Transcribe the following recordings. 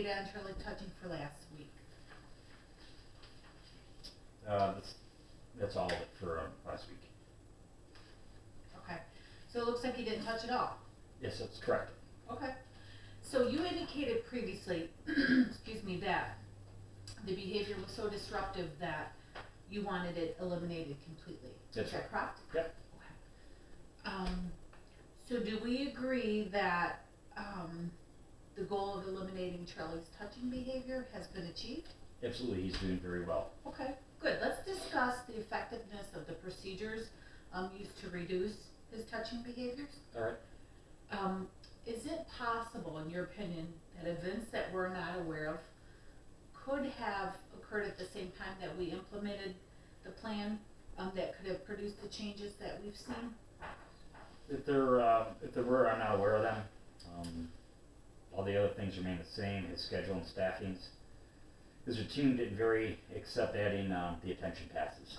update on Charlie touching for last week? That's all of it for last week. Okay, so it looks like he didn't touch it all. Yes, that's correct. Okay, so you indicated previously, excuse me, that the behavior was so disruptive that you wanted it eliminated completely. That's Is that right. correct? Yep. Okay. So do we agree that the goal of eliminating Charlie's touching behavior has been achieved? Absolutely, he's doing very well. Okay, good. Let's discuss the effectiveness of the procedures used to reduce his touching behaviors. All right. Is it possible, in your opinion, that events that we're not aware of could have occurred at the same time that we implemented the plan that could have produced the changes that we've seen? If there were, I'm not aware of them. All the other things remain the same, his schedule and staffings. His routine didn't vary except adding the attention passes.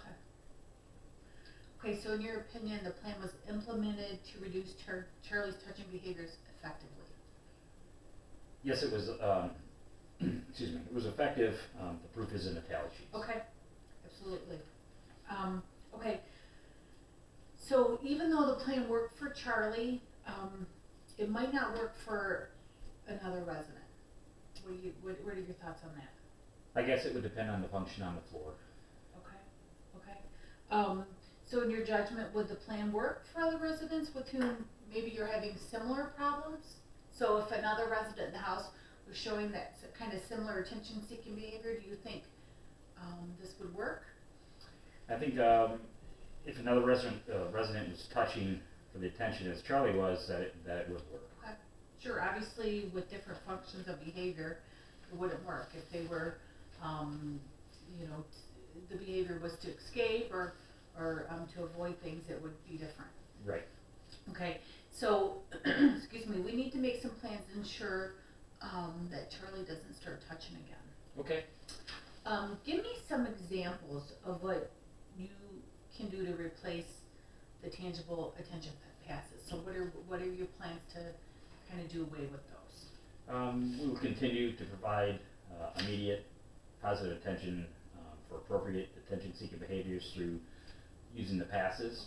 Okay, so in your opinion, the plan was implemented to reduce Charlie's touching behaviors effectively? Yes, it was, excuse me, it was effective. The proof is in the tally sheets. Okay, absolutely. Okay, so even though the plan worked for Charlie, it might not work for another resident. What are your thoughts on that? I guess it would depend on the function on the floor. Okay. So in your judgment, would the plan work for other residents with whom maybe you're having similar problems? So if another resident in the house was showing that kind of similar attention-seeking behavior, do you think this would work? I think if another resident was touching for the attention as Charlie was, that it would work. Okay. Sure, obviously with different functions of behavior, it wouldn't work. If they were, you know, the behavior was to escape or to avoid things, it would be different. Right. Okay, so, excuse me, we need to make some plans to ensure that Charlie doesn't start touching again. Okay. Give me some examples of what you can do to replace the tangible attention passes. So what are your plans to kind of do away with those? We will continue to provide immediate positive attention for appropriate attention-seeking behaviors through using the passes.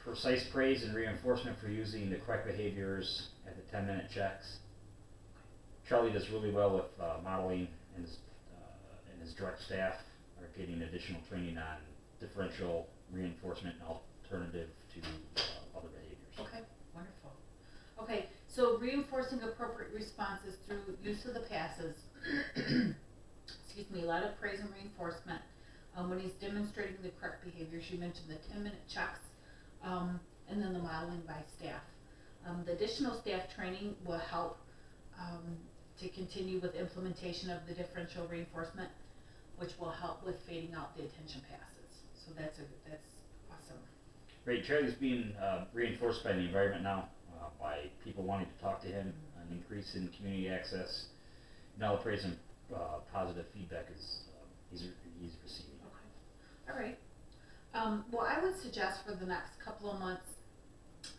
Precise praise and reinforcement for using the correct behaviors at the 10-minute checks. Charlie does really well with modeling, and his direct staff are getting additional training on differential reinforcement and alternative to other behaviors. Okay, wonderful. Okay, so reinforcing appropriate responses through use of the passes. Excuse me, a lot of praise and reinforcement. When he's demonstrating the correct behaviors, you mentioned the 10-minute checks, and then the modeling by staff. The additional staff training will help to continue with implementation of the differential reinforcement, which will help with fading out the attention passes. So that's awesome. Great. Charlie's being reinforced by the environment now, by people wanting to talk to him, an increase in community access, and all the praise and positive feedback is he's receiving. Okay. All right. Well, I would suggest for the next couple of months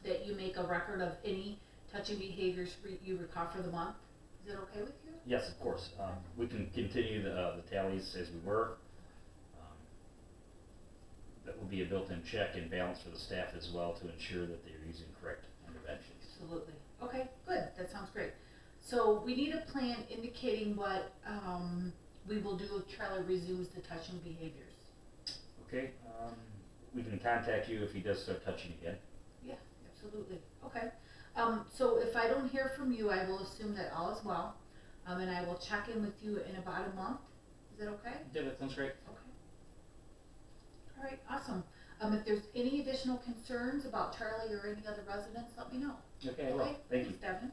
that you make a record of any touching behaviors you recall for the month. Is it okay with you? Yes, of course. We can continue the tallies as we were. That will be a built-in check and balance for the staff as well to ensure that they're using correct interventions. Absolutely. Okay, good. That sounds great. So we need a plan indicating what we will do if Charlie resumes the touching behaviors. Okay. We can contact you if he does start touching again. Yeah, absolutely. Okay. So if I don't hear from you, I will assume that all is well, and I will check in with you in about a month. Is that okay? Yeah, that sounds great. Okay. All right, awesome. If there's any additional concerns about Charlie or any other residents, let me know. Okay, well, thank you. Thanks, Devin.